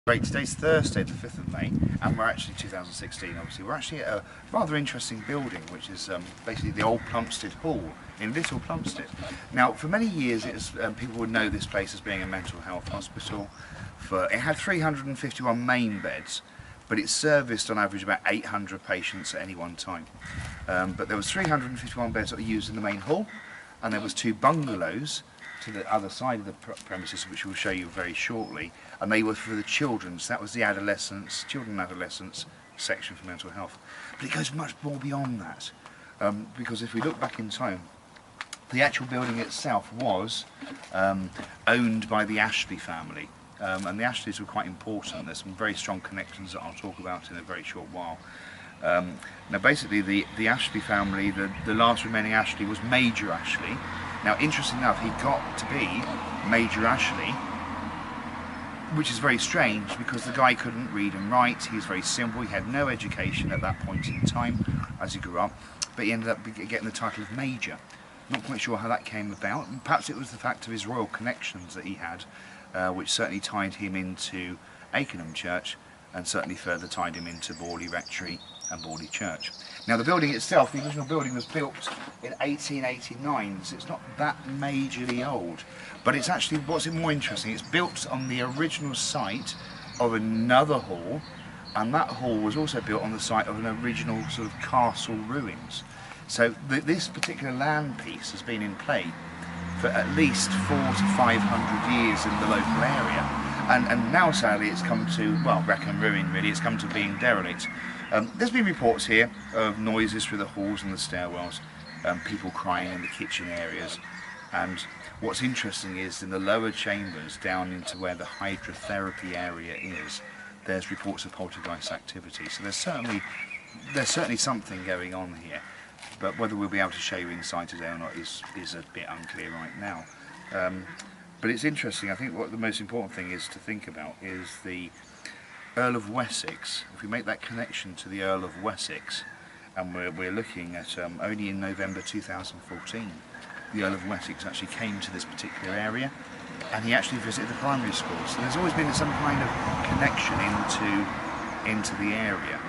Great, today's Thursday the 5th of May and we're actually 2016 obviously. We're actually at a rather interesting building which is basically the old Plumstead Hall in Little Plumstead. Now for many years people would know this place as being a mental health hospital. It had 351 main beds, but it serviced on average about 800 patients at any one time. But there was 351 beds that were used in the main hall, and there was 2 bungalows to the other side of the premises, which we'll show you very shortly, and they were for the children. So that was the children and adolescents section for mental health. But it goes much more beyond that, because if we look back in time, the actual building itself was owned by the Ashley family, and the Ashleys were quite important. There's some very strong connections that I'll talk about in a very short while. Now basically the Ashley family, the last remaining Ashley was Major Ashley. Now interesting enough, he got to be Major Ashley, which is very strange because the guy couldn't read and write. He was very simple, he had no education at that point in time as he grew up, but he ended up getting the title of Major. Not quite sure how that came about, and perhaps it was the fact of his royal connections that he had, which certainly tied him into Akenham Church and certainly further tied him into Borley Rectory and Borley Church. Now the building itself, the original building was built in 1889, so it's not that majorly old, but it's actually, what's more interesting, it's built on the original site of another hall, and that hall was also built on the site of an original sort of castle ruins. So this particular land piece has been in play for at least 400 to 500 years in the local area. And now sadly it's come to, well, wreck and ruin really, it's come to being derelict. There's been reports here of noises through the halls and the stairwells, people crying in the kitchen areas, and what's interesting is in the lower chambers down into where the hydrotherapy area is, there's reports of poltergeist activity. So there's certainly something going on here, but whether we'll be able to show you inside today or not is a bit unclear right now. But it's interesting. I think what the most important thing is to think about is the Earl of Wessex. If we make that connection to the Earl of Wessex, and we're looking at only in November 2014, the Earl of Wessex actually came to this particular area, and he actually visited the primary school. So there's always been some kind of connection into the area.